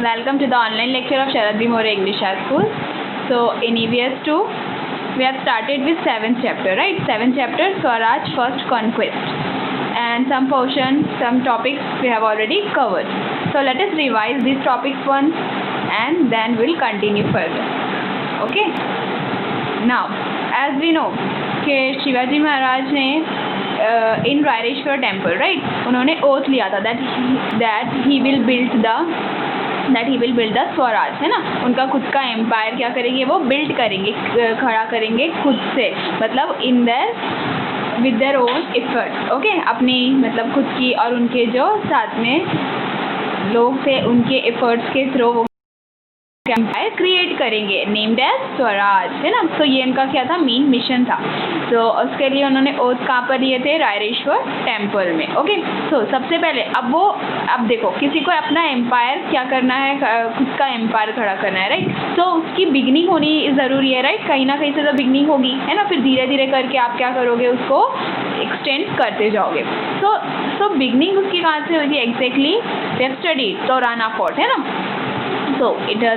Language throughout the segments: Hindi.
Welcome to the online lecture of Sharad B. More English High School. So in EVS 2, we have started with 7th chapter, right? 7th chapter, Swaraj First Conquest. And some portions, some topics we have already covered. So let us revise these topics once and then we'll continue further. Okay? Now, as we know कि शिवाजी महाराज ने इन रायरेश्वर टेम्पल राइट उन्होंने ओथ लिया था that he will build the Swaraj, है ना। उनका खुद का एम्पायर क्या करेंगे, वो बिल्ड करेंगे, खड़ा करेंगे खुद से, मतलब in their with their own effort. Okay, अपनी मतलब खुद की और उनके जो साथ में लोग थे उनके एफर्ट्स के थ्रू वो एम्पायर क्रिएट करेंगे, नेम्ड एज स्वराज, है ना। तो ये इनका क्या था, मेन मिशन था। तो उसके लिए उन्होंने ओथ कहाँ पर लिए थे, रायरेश्वर टेम्पल में। ओके, तो सबसे पहले अब देखो किसी को अपना एम्पायर क्या करना है, खुद का एम्पायर खड़ा करना है, राइट। तो उसकी बिगनिंग होनी ज़रूरी है, राइट। कहीं ना कहीं से तो बिगनिंग होगी, है ना। फिर धीरे धीरे करके आप क्या करोगे, उसको एक्सटेंड करते जाओगे। तो बिगनिंग उसकी कहाँ से हुई थी एग्जैक्टली, स्टडी तोराना फोर्ट, है ना। तो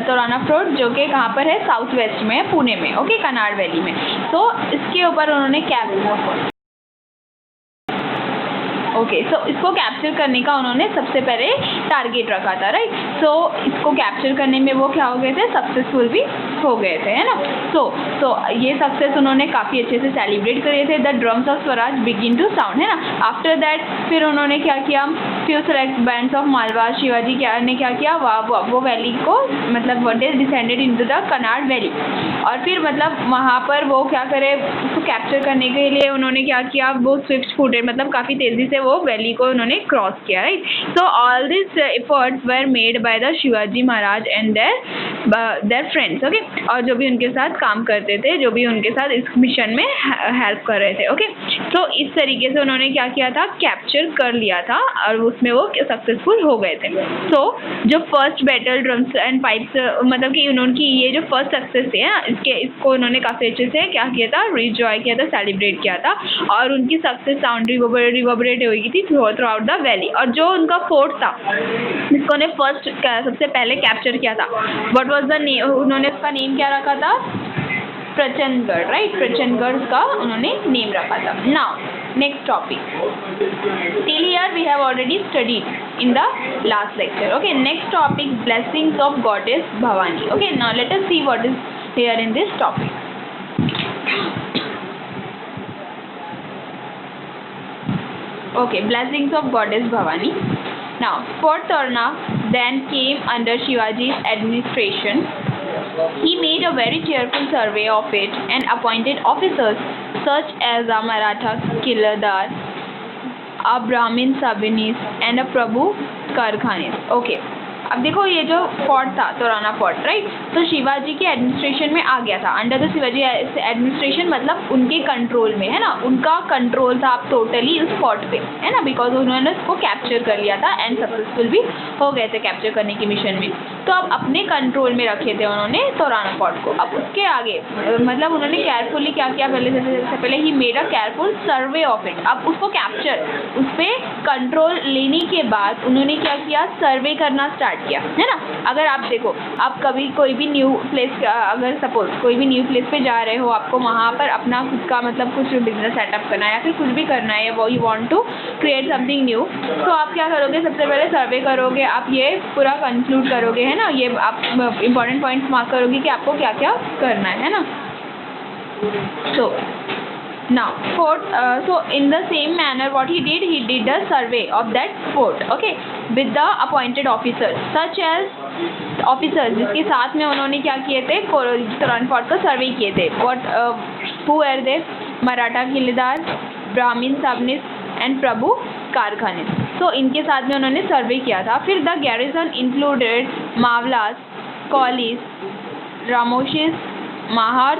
तोराना फोर्ट जो कि कहाँ पर है, साउथ वेस्ट में, पुणे में, ओके, कनाड़ वैली में। तो इसके ऊपर उन्होंने तो इसको कैप्चर करने का उन्होंने सबसे पहले टारगेट रखा था, राइट। तो इसको कैप्चर करने में वो क्या हो गए थे, सक्सेसफुल भी हो गए थे, है ना। तो ये सक्सेस उन्होंने काफ़ी अच्छे से सेलिब्रेट करे थे। The drums of Swaraj begin to sound, है ना। आफ्टर दैट फिर उन्होंने क्या किया, few select bands of Malwa, Shivaji ने क्या किया, वो वैली को मतलब they descended into the Kanad valley. और फिर मतलब वहाँ पर वो क्या करे, उसको कैप्चर करने के लिए उन्होंने क्या किया, वो स्विफ्ट फुटेड मतलब काफ़ी तेज़ी से वो वैली को उन्होंने क्रॉस किया, right. So all this efforts were made by the Shivaji Maharaj and their friends, okay. और जो भी उनके साथ काम करते थे, जो भी उनके साथ इस मिशन में हेल्प कर रहे थे, ओके। तो इस तरीके से उन्होंने क्या किया था, कैप्चर कर लिया था और उसमें वो सक्सेसफुल हो गए थे। तो जो first battle drums and pipes, मतलब कि उनकी ये जो फर्स्ट सक्सेस थी ना, इसको उन्होंने काफ़ी अच्छे से क्या किया था, रिजॉय किया था, सेलिब्रेट किया था। और उनकी सक्सेस साउंड रिवर्बरेट हुई थी थ्रू आउट द वैली। और जो उनका फोर्ट था जिसको उन्हें फर्स्ट सबसे पहले कैप्चर किया था, व्हाट वाज द नेम, उन्होंने उसका नेम क्या रखा था, प्रचंडगढ़, राइट। प्रचंडगढ़ का उन्होंने नेम रखा था। Now next topic, till here we have already studied in the last lecture. Okay, next topic, blessings of goddess Bhavani. Okay, now let us see what is here in this topic. Okay, blessings of goddess Bhavani. Now, Fort Torna then came under Shivaji's administration. He made a very careful survey of it and appointed officers such as a Maratha Kiladar, a Brahmin Sabinis and a Prabhu Karkhanis. Okay. अब देखो ये जो फोर्ट था तोराना फोर्ट, राइट। तो शिवाजी के एडमिनिस्ट्रेशन में आ गया था, अंडर द शिवाजी एडमिनिस्ट्रेशन, मतलब उनके कंट्रोल में, है ना। उनका कंट्रोल था अब टोटली उस फोर्ट पे, है ना, बिकॉज उन्होंने उसको कैप्चर कर लिया था एंड सक्सेसफुल भी हो गए थे कैप्चर करने की मिशन में। तो अब अपने कंट्रोल में रखे थे उन्होंने तोराना फोर्ट को। अब उसके आगे मतलब उन्होंने केयरफुली क्या किया, पहले he made a careful survey of it. अब उसको कैप्चर, उस पर कंट्रोल लेने के बाद उन्होंने क्या किया, सर्वे करना स्टार्ट किया, है ना। अगर आप देखो, आप कभी कोई भी न्यू प्लेस, अगर सपोज कोई भी न्यू प्लेस पे जा रहे हो, आपको वहाँ पर अपना खुद का मतलब कुछ बिजनेस सेटअप करना है या फिर कुछ भी करना है, वो you want to create something new, तो आप क्या करोगे, सबसे पहले सर्वे करोगे, आप ये पूरा कंक्लूड करोगे, है ना। ये आप इंपॉर्टेंट पॉइंट्स मार्क करोगे कि आपको क्या क्या करना है ना। तो now fort, so in the same manner what he did a survey of that fort, okay, with the appointed officers such as officers जिसके साथ में उन्होंने क्या किए थे, तोराना फोर्ट का सर्वे किए थे। what who were they, Maratha killedar, Brahmin Sabnis and Prabhu Karkhanis. तो इनके साथ में उन्होंने सर्वे किया था। फिर the garrison included Mavalas, Kolis, Ramoshis, Mahar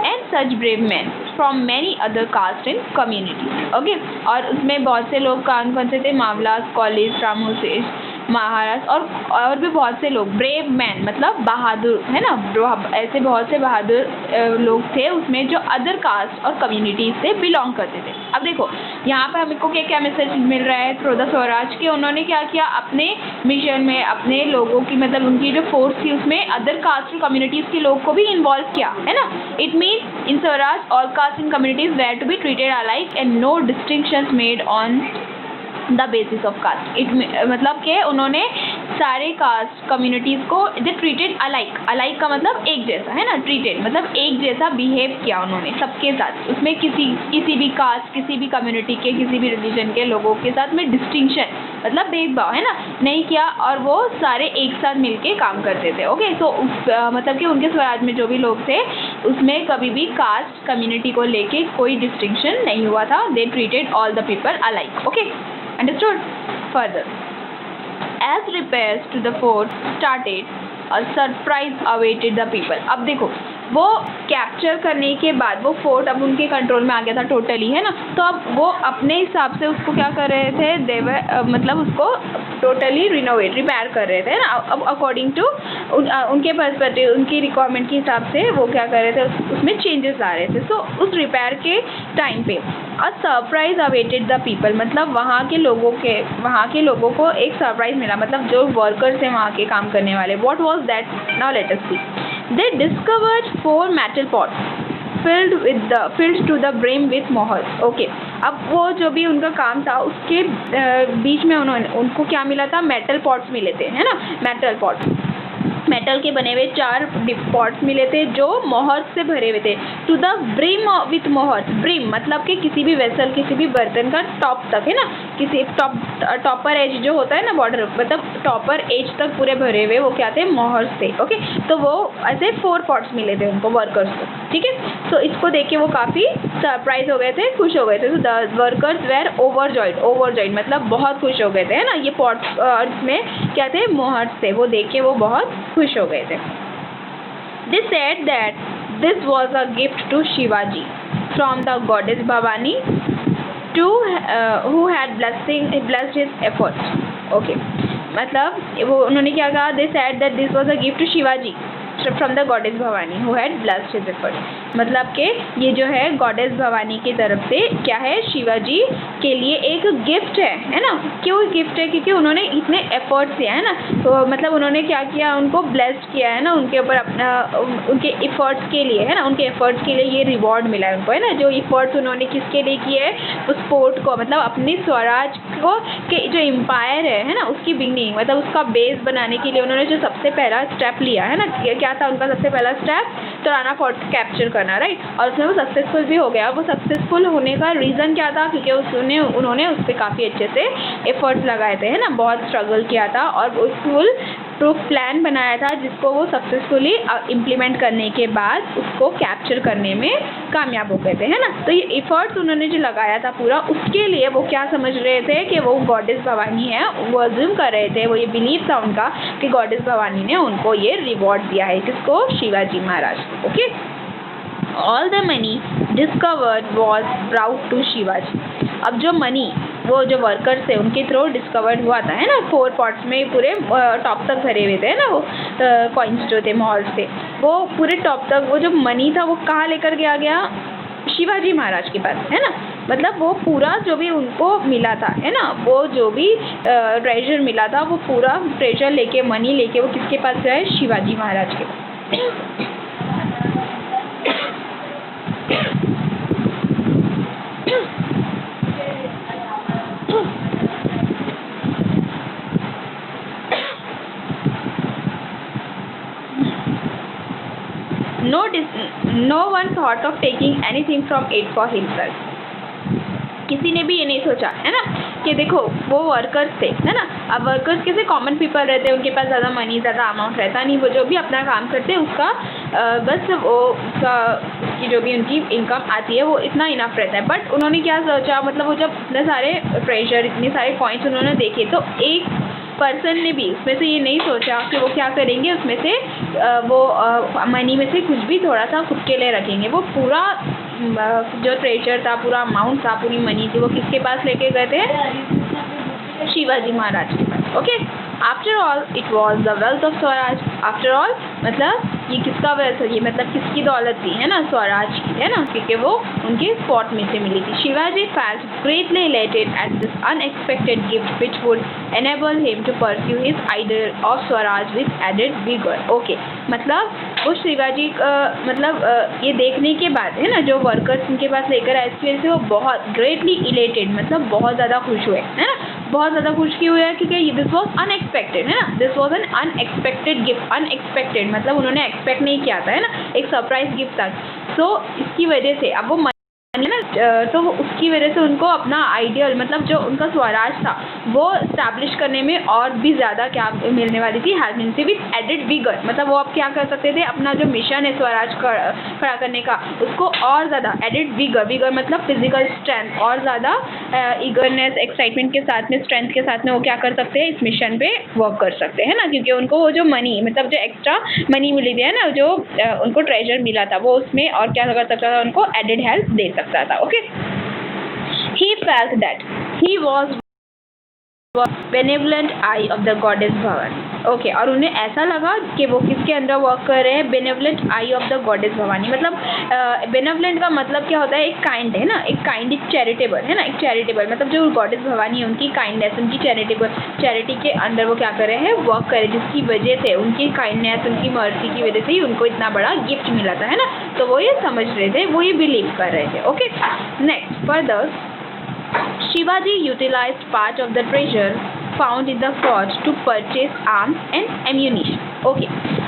and such brave man from many other caste and communities, okay. और उसमें बहुत से लोग कौन से थे, मावलास, कॉलिस, रामोशिस, महाराज और भी बहुत से लोग, ब्रेव मैन मतलब बहादुर, है ना। ऐसे बहुत से बहादुर लोग थे उसमें जो अदर कास्ट और कम्युनिटीज से बिलोंग करते थे। अब देखो यहाँ पे हमको क्या मैसेज मिल रहा है थ्रू द स्वराज के उन्होंने क्या किया, अपने मिशन में अपने लोगों की मतलब उनकी जो फोर्स थी उसमें अदर कास्ट और कम्युनिटीज़ के लोग को भी इन्वॉल्व किया, है ना। It means in Swaraj all caste and communities were to be treated alike and no distinctions made on the basis of caste. It मतलब कि उन्होंने सारे कास्ट कम्युनिटीज़ को दे ट्रीटेड अलाइक, अलाइक का मतलब एक जैसा, है ना, ट्रीटेड मतलब एक जैसा बिहेव किया उन्होंने सबके साथ, उसमें किसी भी कास्ट किसी भी कम्युनिटी के किसी भी रिलीजन के लोगों के साथ में डिस्टिंक्शन मतलब भेदभाव, है ना, नहीं किया, और वो सारे एक साथ मिलके काम करते थे। ओके, तो मतलब कि उनके स्वराज में जो भी लोग थे उसमें कभी भी कास्ट कम्युनिटी को लेके कोई डिस्टिंक्शन नहीं हुआ था, they treated all the people alike. Okay, understood? Further, as repairs to the fort started, a surprise awaited the people. अब देखो वो कैप्चर करने के बाद वो फोर्ट अब उनके कंट्रोल में आ गया था टोटली, है ना, तो अब वो अपने हिसाब से उसको क्या कर रहे थे, देवर मतलब उसको टोटली रिनोवेट रिपेयर कर रहे थे, है ना। अब अकॉर्डिंग टू उनके पर्सपेक्टिव उनकी रिक्वायरमेंट के हिसाब से वो क्या कर रहे थे, उसमें चेंजेस ला रहे थे। सो उस रिपेयर के टाइम पे a surprise awaited the people, मतलब वहाँ के लोगों को एक सरप्राइज मिला, मतलब जो वर्कर्स हैं वहाँ के काम करने वाले। What was that, now let us see. They discovered 4 metal pots filled to the brim with मोहर। ओके, अब वो जो भी उनका काम था उसके बीच में उनको क्या मिला था, मेटल पॉट्स मिले थे, है ना, मेटल पॉट्स, मेटल के बने हुए 4 पॉट्स मिले थे जो मोहर से भरे हुए थे। टू द ब्रिम विथ मोहर, ब्रिम मतलब कि किसी भी वेसल किसी भी बर्तन का टॉप तक, है ना, किसी टॉपर एज जो होता है ना, बॉर्डर मतलब टॉपर एज तक पूरे भरे हुए वो क्या थे, मोहर से। ओके, तो वो ऐसे 4 पॉट्स मिले थे उनको वर्कर्स को, ठीक है। तो इसको देख के वो काफ़ी सरप्राइज हो गए थे, खुश हो गए थे। तो द वर्कर्स वेर ओवरजॉइड मतलब बहुत खुश हो गए थे, है ना। ये पॉट्स में क्या थे, मोहर से, वो देख के वो बहुत खुश हो गए थे। They said that this was a gift to Shivaji from the goddess Bhavani to who had blessed his efforts. Okay, मतलब वो उन्होंने क्या कहा, they said that this was a gift to Shivaji from the goddess Bhavani who had blessed his effort, मतलब कि ये जो है गॉडेस भवानी की तरफ से क्या है, शिवाजी के लिए एक गिफ्ट है ना। क्यों गिफ्ट है, क्योंकि उन्होंने इतने एफर्ट्स किया है ना, तो मतलब उन्होंने क्या किया, उनको ब्लेस्ड किया है ना, उनके ऊपर अपना उनके एफर्ट्स के लिए, है ना, उनके एफर्ट्स के लिए ये रिवॉर्ड मिला है उनको, है ना। जो एफर्ट्स उन्होंने किसके लिए किए है, उस फोर्ट को मतलब अपने स्वराज को के जो एम्पायर है ना, उसकी बिगनिंग मतलब उसका बेस बनाने के लिए उन्होंने जो सबसे पहला स्टेप लिया है ना, क्या था उनका सबसे पहला स्टेप, तोराना फोर्ट कैप्चर करना, राइट। और उसमें वो सक्सेसफुल भी हो गया। वो सक्सेसफुल होने का रीज़न क्या था, क्योंकि उन्होंने उस पर काफ़ी अच्छे से एफर्ट्स लगाए थे, है ना, बहुत स्ट्रगल किया था और वो फुल प्रूफ प्लान बनाया था जिसको वो सक्सेसफुली इम्प्लीमेंट करने के बाद उसको कैप्चर करने में कामयाब हो गए थे, है ना। तो ये एफर्ट्स उन्होंने जो लगाया था पूरा, उसके लिए वो क्या समझ रहे थे कि वो गॉडेस भवानी है, वो अज्यूम कर रहे थे, वो ये बिलीव था उनका कि गॉडेस भवानी ने उनको ये रिवॉर्ड दिया है, किसको, Shivaji Maharaj. Okay, all the money discovered was brought to Shivaji. अब जो मनी वो जो वर्कर्स थे उनके थ्रू डिस्कवर्ड हुआ था, है ना, 4 पॉट्स में पूरे टॉप तक भरे हुए थे, है ना, वो कॉइन्स जो थे मॉल से, वो पूरे टॉप तक वो जो मनी था वो कहाँ लेकर गया शिवाजी महाराज के पास, है ना। मतलब वो पूरा जो भी उनको मिला था, है ना, वो जो भी ट्रेजर मिला था वो पूरा ट्रेजर लेके मनी लेके वो किसके पास गए, शिवाजी महाराज के पास। No one thought of taking anything from it for himself. किसी ने भी ये नहीं सोचा, है ना, कि देखो वो वर्कर्स थे, है ना। अब वर्कर्स कैसे कॉमन पीपल रहते हैं, उनके पास ज़्यादा मनी ज़्यादा अमाउंट रहता नहीं, वो जो भी अपना काम करते हैं उसका बस वो उसकी जो भी उनकी इनकम आती है वो इतना इनफ रहता है। बट उन्होंने क्या सोचा, मतलब वो जब इतने सारे ट्रेजर इतने सारे कॉइन्स उन्होंने देखे तो एक पर्सन ने भी उसमें से ये नहीं सोचा कि वो क्या करेंगे, उसमें से वो मनी में से कुछ भी थोड़ा सा खुद के लिए रखेंगे। वो पूरा जो ट्रेजर था, पूरा अमाउंट था, पूरी मनी थी, वो किसके पास लेके गए थे, शिवाजी महाराज के पास। Okay, after all it was the wealth of Swaraj. After all मतलब ये किसका वेल्थ है, ये मतलब किसकी दौलत थी, है ना, स्वराज की, है ना, क्योंकि वो उनके फोर्ट में से मिली थी। Shivaji felt greatly elated at this unexpected gift which would enable him to pursue his ideal of Swaraj with added vigour. Okay, मतलब वो शिवाजी मतलब ये देखने के बाद, है ना, जो वर्कर्स उनके पास लेकर आए, इसकी वजह से वो बहुत ग्रेटली इलेटेड, मतलब बहुत ज़्यादा खुश हुए, है ना, बहुत ज़्यादा खुश क्यों हुआ, क्योंकि दिस वॉज अनएक्सपेक्टेड, है ना, this was an unexpected gift. Unexpected मतलब उन्होंने एक्सपेक्ट नहीं किया था, है ना, एक सरप्राइज गिफ्ट था। तो इसकी वजह से अब वो है ना, तो उसकी वजह से उनको अपना आइडियल, मतलब जो उनका स्वराज था वो स्टैब्लिश करने में और भी ज़्यादा क्या मिलने वाली थी, हेल्प मिलती विद एडेड विगर। मतलब वो अब क्या कर सकते थे, अपना जो मिशन है स्वराज खड़ा करने का, उसको और ज़्यादा एडेड विगर मतलब फिजिकल स्ट्रेंथ, और ज़्यादा ईगरनेस, एक्साइटमेंट के साथ में, स्ट्रेंथ के साथ में वो क्या कर सकते हैं, इस मिशन पे वर्क कर सकते हैं ना, क्योंकि उनको वो जो मनी, मतलब जो एक्स्ट्रा मनी मिली थी, है ना, जो उनको ट्रेजर मिला था, वो उसमें और क्या कर सकता था, उनको एडेड हेल्प दे सकता था। Okay, he felt that he was benevolent eye of the goddess Bhavani. Okay, और उन्हें ऐसा लगा कि वो किसके अंदर वर्क कर रहे हैं, benevolent I of the goddess Bhavani. मतलब बेनेवलेंट का मतलब क्या होता है, एक काइंड, है ना, एक काइंड, एक चैरिटेबल, है ना, एक चैरिटेबल मतलब जो गॉडेस भवानी है उनकी काइंडनेस, उनकी चैरिटी के अंदर वो क्या कर रहे हैं, वर्क कर रहे हैं, जिसकी वजह से उनकी काइंडनेस, उनकी मर्सी की वजह से ही उनको इतना बड़ा गिफ्ट मिला था, है ना। तो वो ये समझ रहे थे, वो ये बिलीव कर रहे थे। Okay, next further Shivaji utilized part of the treasure found in the fort to purchase arms and ammunition. Okay,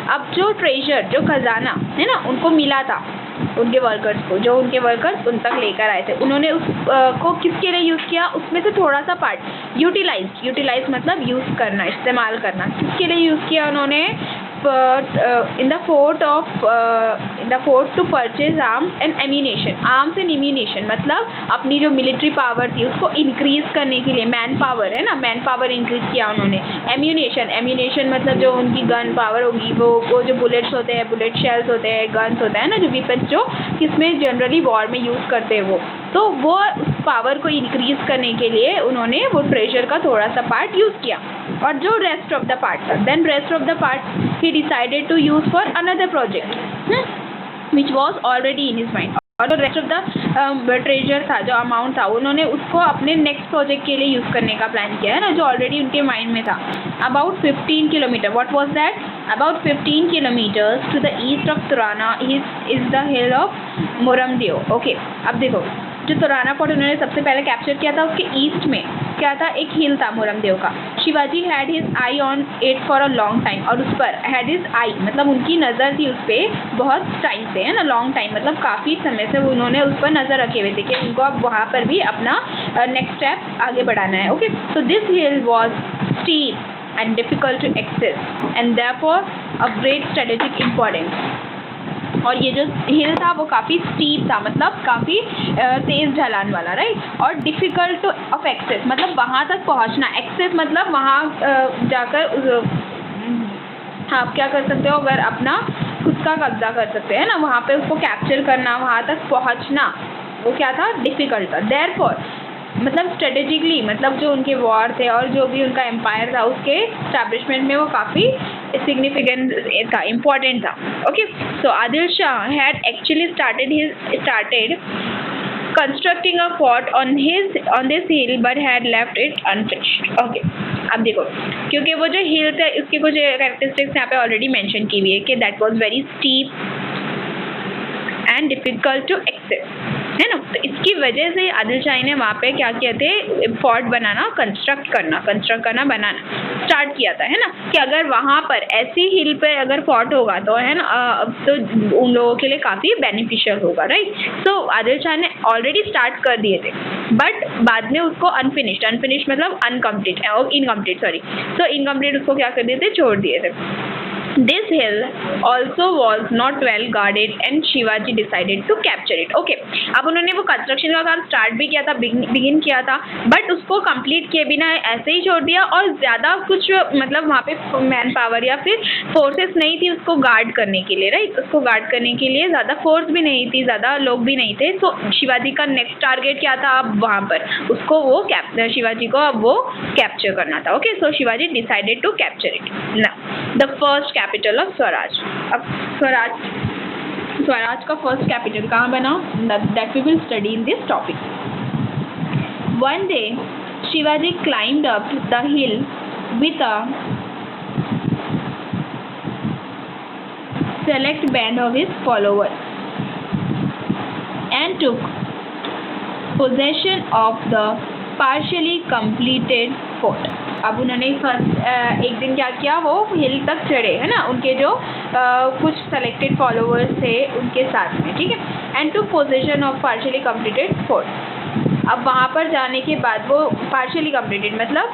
अब जो ट्रेजर, जो खजाना है ना, उनको मिला था, उनके वर्कर्स को, जो उनके वर्कर्स उन तक लेकर आए थे, उन्होंने उस को किसके लिए यूज़ किया, उसमें से थोड़ा सा पार्ट यूटिलाइज मतलब यूज़ करना, इस्तेमाल करना, किसके लिए यूज़ किया उन्होंने, in the fort to purchase arms and ammunition मतलब अपनी जो मिलिट्री पावर थी उसको इंक्रीज करने के लिए, मैन पावर, है ना, मैन पावर इंक्रीज किया उन्होंने। एम्यूनेशन मतलब जो उनकी गन पावर होगी, वो जो बुलेट्स होते हैं, बुलेट शेल्स होते हैं, गन्स होता है ना, जो वेपन्स जो किसमें जनरली वॉर में यूज़ करते हैं, वो उस पावर को इंक्रीज करने के लिए उन्होंने वो ट्रेजर का थोड़ा सा पार्ट यूज़ किया। और जो रेस्ट ऑफ द पार्ट था, then rest of the part he decided to use for another project which was already in his mind। और रेस्ट ऑफ द ट्रेजर था, जो अमाउंट था, उन्होंने उसको अपने नेक्स्ट प्रोजेक्ट के लिए यूज़ करने का प्लान किया, है ना, जो ऑलरेडी उनके माइंड में था। About 15 kilometre, what was that, about 15 kilometres to the east of Torna is the hill of Murumdev. Okay, अब देखो, जो तुराना फोर्ट उन्होंने सबसे पहले कैप्चर किया था, उसके ईस्ट में क्या था, एक हिल था मुरमदेव का। Shivaji had his I on it for a long time, और उस पर हैड हिज आई मतलब उनकी नज़र थी उस पर बहुत टाइम से, है ना, लॉन्ग टाइम मतलब काफ़ी समय से उन्होंने उस पर नज़र रखे हुए थे कि उनको अब वहाँ पर भी अपना नेक्स्ट स्टेप आगे बढ़ाना है। ओके, तो this hill was steep and difficult to access and therefore a great strategic importance. और ये जो हिल था वो काफ़ी स्टीप था, मतलब काफ़ी तेज़ ढलान वाला, राइट, और डिफ़िकल्ट ऑफ एक्सेस मतलब वहाँ तक पहुँचना, एक्सेस मतलब वहाँ जाकर आप क्या कर सकते हो, अगर अपना खुद का कब्जा कर सकते हैं ना, वहाँ पे उसको कैप्चर करना, वहाँ तक पहुँचना, वो क्या था, डिफ़िकल्ट था। देयरफॉर मतलब स्ट्रेटेजिकली, मतलब जो उनके वॉर थे और जो भी उनका एम्पायर था उसके स्टैब्लिशमेंट में वो काफ़ी सिग्निफिकेंट था, इम्पॉर्टेंट था। Okay, so Adil Shah had actually started constructing a fort on this hill but had left it unfinished। Okay, अब देखो, क्योंकि वो जो हिल था उसके कुछ कैरेक्टरिस्टिक्स यहाँ पे ऑलरेडी मेंशन की हुई है कि that was very steep and difficult to access, है ना। तो इसकी वजह से आदिल शाही ने वहाँ पे क्या किया थे, फोर्ट बनाना, कंस्ट्रक्ट करना, बनाना स्टार्ट किया था, है ना, कि अगर वहाँ पर ऐसी हिल पे अगर फोर्ट होगा तो, है ना, तो उन लोगों के लिए काफ़ी बेनिफिशियल होगा, राइट। सो आदिल शाह ने ऑलरेडी स्टार्ट कर दिए थे, बट बाद में उसको अनफिनिश्ड मतलब इनकम्प्लीट उसको क्या कर दिए थे, छोड़ दिए थे। This hill also was not well guarded and Shivaji decided to capture it। Okay, अब उन्होंने वो कंस्ट्रक्शन का काम स्टार्ट भी किया था, बिगिन किया था, बट उसको कंप्लीट किए बिना ऐसे ही छोड़ दिया, और ज़्यादा कुछ मतलब वहाँ पे मैन पावर या फिर फोर्सेस नहीं थी उसको गार्ड करने के लिए, राइट। उसको गार्ड करने के लिए ज़्यादा फोर्स भी नहीं थी, ज़्यादा लोग भी नहीं थे। तो शिवाजी का नेक्स्ट टारगेट क्या था, अब वहाँ पर उसको वो शिवाजी को अब वो कैप्चर करना था। Okay, so Shivaji decided to capture it. ना the first capital of Swaraj. अब स्वराज का फर्स्ट कैपिटल कहाँ बना, that we will study in this topic. One day Shivaji climbed up the hill with a select band of his followers and took possession of the partially completed fort। अब उन्होंने फर्स्ट एक दिन क्या किया, वो हिल तक चढ़े, है ना, उनके जो कुछ सेलेक्टेड फॉलोअर्स थे उनके साथ में, ठीक है। And took possession of partially completed fort. अब वहाँ पर जाने के बाद वो पार्शियली कंप्लीटेड मतलब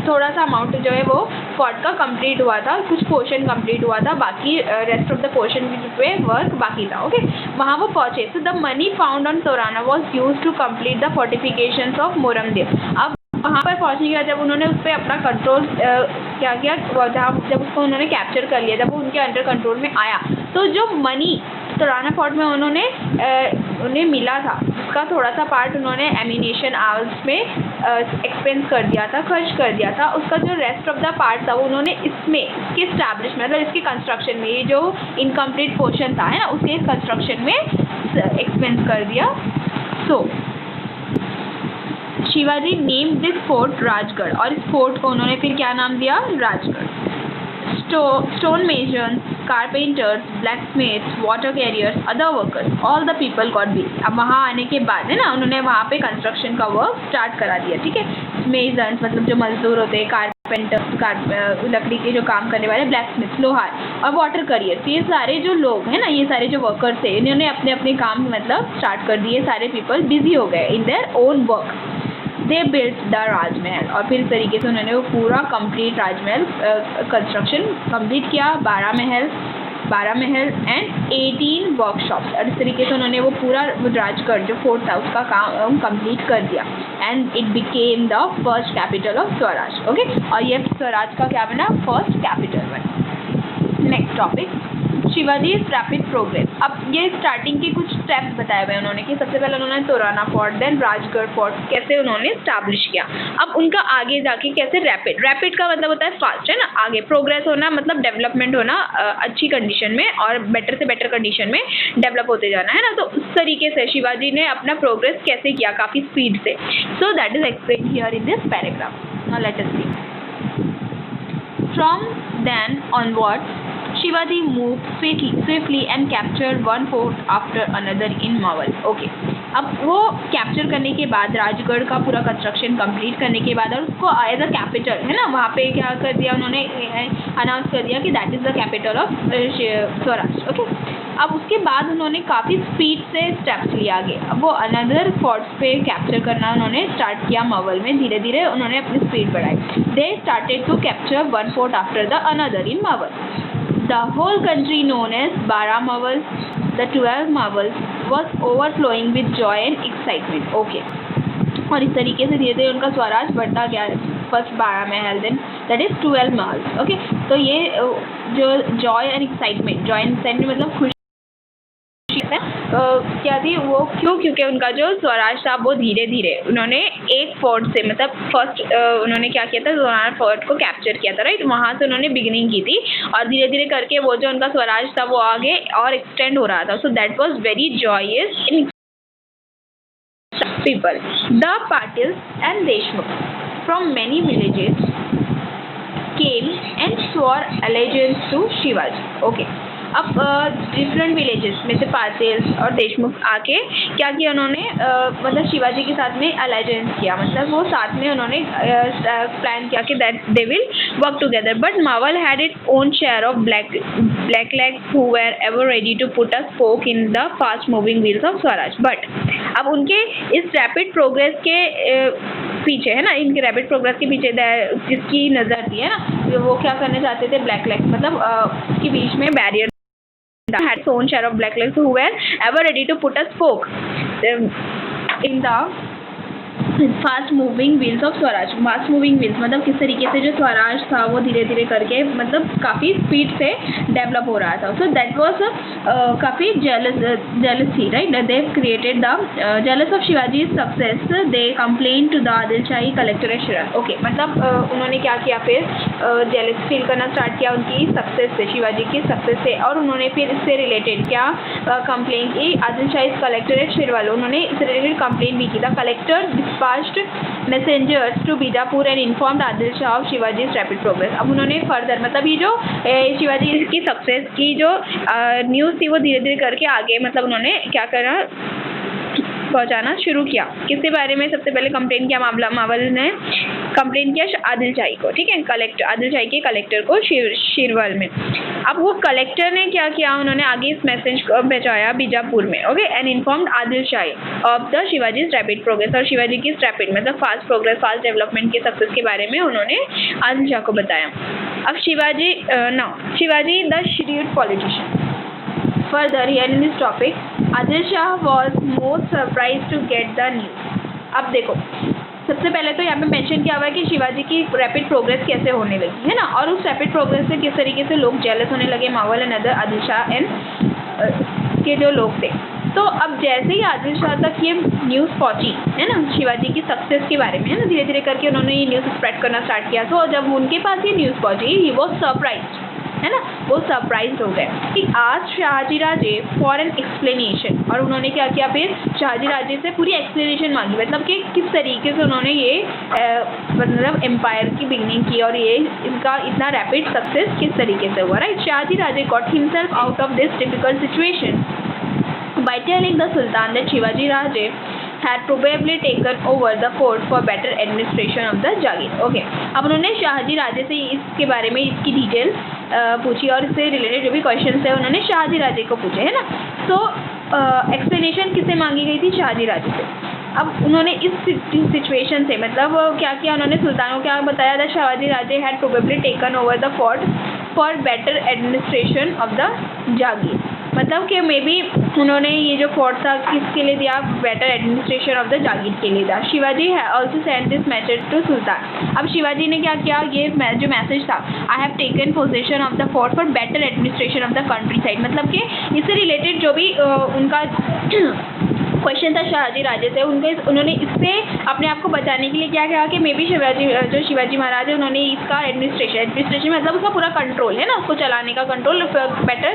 थोड़ा सा अमाउंट जो है वो फोर्ट का कंप्लीट हुआ था, कुछ पोर्शन कंप्लीट हुआ था, बाकी रेस्ट ऑफ द पोर्शन पे वर्क बाकी था, ओके। वहाँ वो पहुँचे। So the money found on Torna was use to complete the fortifications of Murumdev. अब वहाँ पर पहुँचने के बाद जब उन्होंने उस पर अपना कंट्रोल क्या किया, जब उसको उन्होंने कैप्चर कर लिया, जब वो उनके अंडर कंट्रोल में आया, तो जो मनी तोराना फोर्ट में उन्हें मिला था, उसका थोड़ा सा पार्ट उन्होंने एमिनेशन आवर्स में एक्सपेंस कर दिया था, खर्च कर दिया था। उसका जो रेस्ट ऑफ द पार्ट था वो उन्होंने इसके स्टैब्लिश मतलब इसके कंस्ट्रक्शन में, ये जो इनकम्प्लीट पोर्शन था, है ना, उसके कंस्ट्रक्शन में एक्सपेंस कर दिया। So Shivaji name this fort Rajgad, और इस फोर्ट को उन्होंने फिर क्या नाम दिया, Rajgad. Stone masons, carpenters, blacksmiths, water carriers, other workers, all the people got busy. अब वहाँ आने के बाद, है ना, उन्होंने वहाँ पे कंस्ट्रक्शन का वर्क स्टार्ट करा दिया, ठीक है। मेजर्स मतलब जो मजदूर होते हैं, कारपेंटर्स लकड़ी के जो काम करने वाले, ब्लैकस्मिथ लोहार, और वाटर कैरियर्स, ये सारे जो लोग हैं ना, ये सारे जो वर्कर्स थे, इन्होंने अपने अपने काम मतलब स्टार्ट कर दिए। सारे पीपल बिजी हो गए in their own work. They built the Rajmahal, और फिर इस तरीके से उन्होंने वो पूरा कंप्लीट राजमहल कंस्ट्रक्शन कंप्लीट किया। 12 महल एंड 18 वर्कशॉप्स, और इस तरीके से उन्होंने वो पूरा राजगढ़ जो फोर्ट था उसका काम कंप्लीट कर दिया। And it became the first capital of Swaraj, okay. और ये स्वराज का क्या बना, फर्स्ट कैपिटल बना। Next topic, Shivaji rapid progress. अब ये स्टार्टिंग के कुछ स्टेप्स बताए हुए उन्होंने कि सबसे पहले उन्होंने तोराना फोर्ट, देन राजगढ़ फोर्ट कैसे उन्होंने स्टैब्लिश किया। अब उनका आगे जाके कैसे रैपिड का मतलब होता है फास्ट, है ना, आगे प्रोग्रेस होना मतलब डेवलपमेंट होना, अच्छी कंडीशन में और बेटर से बेटर कंडीशन में डेवलप होते जाना, है ना। तो उस तरीके से शिवाजी ने अपना प्रोग्रेस कैसे किया, काफ़ी स्पीड से। So that is explain here in this paragraph. Now let us see. From then onwards, Shivaji moved swiftly and captured one fort after another in Mawal. Okay. अब वो कैप्चर करने के बाद, राजगढ़ का पूरा कंस्ट्रक्शन कंप्लीट करने के बाद, और उसको एज अ कैपिटल, है ना, वहाँ पे क्या कर दिया उन्होंने, अनाउंस कर दिया कि that is the capital of Swaraj, okay. अब उसके बाद उन्होंने काफ़ी स्पीड से स्टेप्स लिया आगे। अब वो अनदर फोर्ट्स पे कैप्चर करना उन्होंने स्टार्ट किया मावल में। धीरे धीरे उन्होंने अपनी स्पीड बढ़ाई। They started to capture one fort after the another in Maval. The whole country known as Baramawal, the 12 Mawals, was overflowing with joy and excitement. Okay. और इस तरीके से धीरे धीरे उनका स्वराज बढ़ता गया। First 12 Mahal, then that is 12 Mahal, okay. तो ये जो जॉय एंड एक्साइटमेंट मतलब खुशी क्या थी वो, क्योंकि उनका जो स्वराज था वो धीरे धीरे उन्होंने एक फोर्ट से, मतलब फर्स्ट उन्होंने क्या किया था, तोराना फोर्ट को कैप्चर किया था, राइट। वहाँ से उन्होंने बिगिनिंग की थी और धीरे धीरे करके वो जो उनका स्वराज था वो आगे और एक्सटेंड हो रहा था। So that was very joyous in people. The Patils and Deshmukh from many villages came and swore allegiance to Shivaji, okay. अब डिफरेंट विलेजेस में से पाटिल्स और देशमुख आके क्या किया उन्होंने, मतलब शिवाजी के साथ में अलाइजेंस किया, मतलब वो साथ में उन्होंने प्लान किया कि that they will work together. But Maval had its own share of black leg who were ever ready to put a spoke in the fast moving wheels of Swaraj. But अब उनके इस रैपिड प्रोग्रेस के पीछे, है ना, इनके रैपिड प्रोग्रेस के पीछे जिसकी नज़र थी, है ना, वो क्या करना चाहते थे, ब्लैक लेग मतलब उसके बीच में barrier had its own share of blacklegs who were ever ready to put a spoke in the fast moving wheels of Swaraj. Fast moving wheels मतलब किस तरीके से जो स्वराज था वो धीरे धीरे करके मतलब काफ़ी स्पीड से डेवलप हो रहा था। सो दैट वाज काफ़ी जेलस थी, right. They created the jealous of Shivaji success, they complain to the Adil Shahi collector Shiraj. Okay, मतलब उन्होंने क्या किया, फिर जेलस फील करना स्टार्ट किया उनकी सक्सेस से, शिवाजी की सक्सेस से, और उन्होंने फिर इससे रिलेटेड क्या कंप्लेन की, आदिल शाही कलेक्टरेट शिरवाल, उन्होंने इससे रिलेटेड कंप्लेन भी की था। Collector dispatched messengers to Bijapur and informed Adil Shah of शिवाजी's rapid progress। अब उन्होंने फर्दर मतलब ये जो शिवाजी की सक्सेस की जो न्यूज़ थी वो धीरे धीरे करके आगे मतलब उन्होंने क्या करा, पहुंचाना शुरू किया। किसके बारे में सबसे पहले कंप्लेन किया, मावल ने कंप्लेन किया आदिल शाही को, ठीक है, कलेक्टर आदिल शाही के कलेक्टर को शिरवाल में। अब वो कलेक्टर ने क्या किया, उन्होंने आगे इस मैसेज को पहुंचाया बीजापुर में, okay, and informed Adil shahi of the Shivaji rapid progress, और शिवाजी की रैपिड मतलब फास्ट प्रोग्रेस, फास्ट डेवलपमेंट के सक्सेस के बारे में उन्होंने आदिल शाह को बताया। अब Shivaji the shrewd politician। Further, here in this topic, Adil Shah was most surprised to get the news। अब देखो, सबसे पहले तो यहाँ पे मेंशन किया हुआ है कि शिवाजी की रैपिड प्रोग्रेस कैसे होने लगी है ना, और उस रैपिड प्रोग्रेस से किस तरीके से लोग जेलस होने लगे, Maval and other Adil Shah and के जो लोग थे। तो अब जैसे ही आदिल शाह तक ये न्यूज़ पहुंची है ना शिवाजी की सक्सेस के बारे में, है ना, धीरे धीरे करके उन्होंने ये न्यूज़ स्प्रेड करना स्टार्ट किया। तो जब उनके पास ये न्यूज़ पहुंची, ही वॉज सरप्राइज्ड, है ना, वो सरप्राइज हो गए कि आज शाहजी राजे फॉर एन एक्सप्लेनेशन, और उन्होंने क्या किया, फिर शाहजी राजे से पूरी एक्सप्लेनेशन मांगी, मतलब कि किस तरीके से उन्होंने ये मतलब एम्पायर की बिगनिंग की और ये इनका इतना रैपिड सक्सेस किस तरीके से हुआ, right. Shahaji Raje got himself out of this difficult situation by telling the Sultan that Shivaji Raje had probably taken over the fort for better administration of the Jagir। Okay, अब उन्होंने शाहजी राजे से इसके बारे में इसकी डिटेल्स पूछी और इससे रिलेटेड जो भी क्वेश्चन है उन्होंने शाहजी राजे को पूछे, है ना। तो एक्सप्लेनेशन किससे मांगी गई थी, शाहजी राजे से। अब उन्होंने इस सिचुएशन से मतलब क्या किया, उन्होंने सुल्तान को क्या बताया था, Shivaji Raje had probably taken over the fort for better administration of the jagir, मतलब कि मे बी उन्होंने ये जो फोर्ट था किसके लिए दिया, better administration of the jagir के लिए था। शिवाजी है also send this message to sultan. अब शिवाजी ने क्या किया, ये जो मैसेज था, I have taken possession of the fort for better administration of the countryside, मतलब कि इससे रिलेटेड जो भी उनका क्वेश्चन था शाहजी राजे से, उन्होंने इससे अपने आप को बचाने के लिए क्या कहा कि मे बी शिवाजी महाराज है उन्होंने इसका एडमिनिस्ट्रेशन मतलब उसका पूरा कंट्रोल है ना, उसको चलाने का कंट्रोल बेटर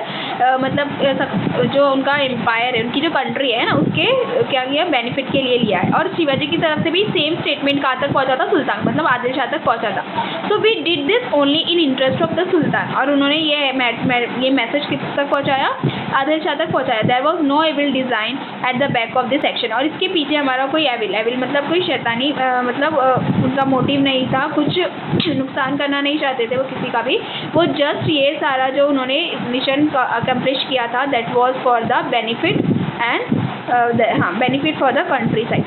मतलब जो उनका एम्पायर है, उनकी जो कंट्री है ना, उसके क्या किया, बेनिफिट के लिए लिया है। और शिवाजी की तरफ से भी सेम स्टेटमेंट कहाँ तक पहुँचा था, सुल्तान मतलब आदिल शाह तक पहुँचा था। तो we did this only in interest of the sultan, और उन्होंने ये मैसेज किस तक पहुँचाया, आदिल शाह तक पहुँचाया। There was no evil design at the back of this action, और इसके पीछे हमारा कोई एविल मतलब कोई शैतानी मतलब उनका मोटिव नहीं था, कुछ नुकसान करना नहीं चाहते थे वो किसी का भी, वो जस्ट ये सारा जो उन्होंने मिशन अकम्प्लिश किया था that was for the benefit and benefit for the country side.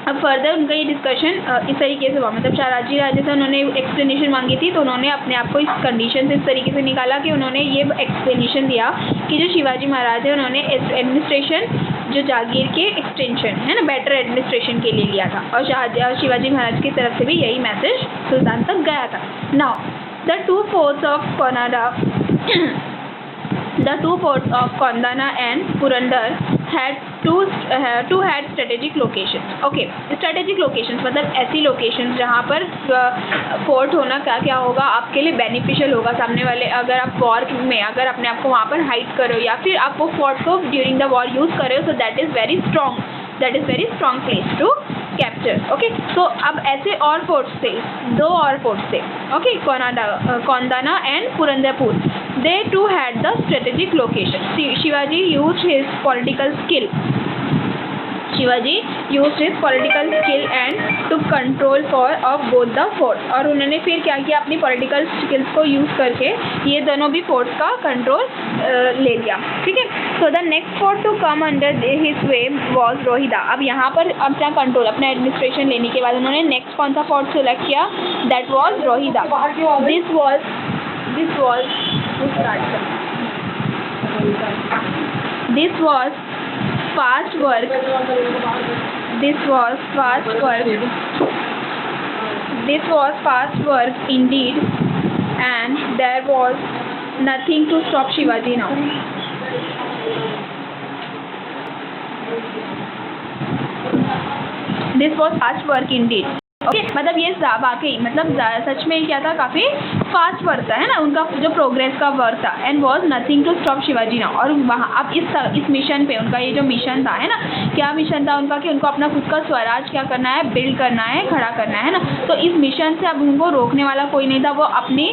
अब फर्दर उनका ये डिस्कशन इस तरीके से हुआ, मतलब शाहजी राजे से उन्होंने एक्सप्लेनेशन मांगी थी, तो उन्होंने अपने आप को इस कंडीशन से इस तरीके से निकाला कि उन्होंने ये एक्सप्लेनेशन दिया कि जो शिवाजी महाराज है उन्होंने एडमिनिस्ट्रेशन जो जागीर के एक्सटेंशन है ना, बेटर एडमिनिस्ट्रेशन के लिए लिया था, और शिवाजी महाराज की तरफ से भी यही मैसेज सुल्तान तक गया था। Now the two forts of Kondana and Purandar had two had strategic locations। Okay, strategic locations मतलब ऐसी लोकेशंस जहाँ पर फोर्ट होना क्या होगा, आपके लिए बेनिफिशियल होगा। सामने वाले अगर आप वॉर में अगर अपने आप को वहाँ पर हाइड करो या फिर आप वो फोर्ट को ड्यूरिंग द वॉर यूज़ करो, तो that is very strong place to capture. Okay, तो अब ऐसे और फोर्ट्स थे, दो और फोर्ट्स थे, okay, Kondana and Purandarpur. They too had the strategic location। Shivaji used his political skill and took control of both the forts। और उन्होंने फिर क्या किया, अपनी पॉलिटिकल स्किल्स को यूज़ करके ये दोनों भी फोर्ट्स का कंट्रोल ले लिया, ठीक है। So the next fort to come under his way was Rohida. अब यहाँ पर अपना कंट्रोल अपना एडमिनिस्ट्रेशन लेने के बाद उन्होंने नेक्स्ट कौन सा फोर्ट सेलेक्ट किया, that was Rohida. This was fast work This was fast work. This was fast work indeed, and there was nothing to stop Shivaji now. This was fast work indeed. Okay मतलब ये वाकई मतलब सच में क्या था, काफ़ी फास्ट वर्क था, है ना, उनका जो प्रोग्रेस का वर्क था. And was nothing to stop Shivaji now. और वहाँ अब इस मिशन पे उनका ये जो मिशन था, है ना, क्या मिशन था उनका कि उनको अपना खुद का स्वराज क्या करना है, बिल्ड करना है, खड़ा करना है ना. तो इस मिशन से अब उनको रोकने वाला कोई नहीं था. वो अपने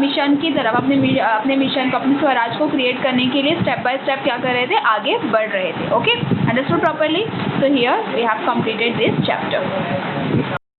मिशन की तरफ अपने मिशन को, अपने स्वराज को क्रिएट करने के लिए स्टेप बाय स्टेप क्या कर रहे थे, आगे बढ़ रहे थे. Okay, understood properly. So here we have completed this chapter.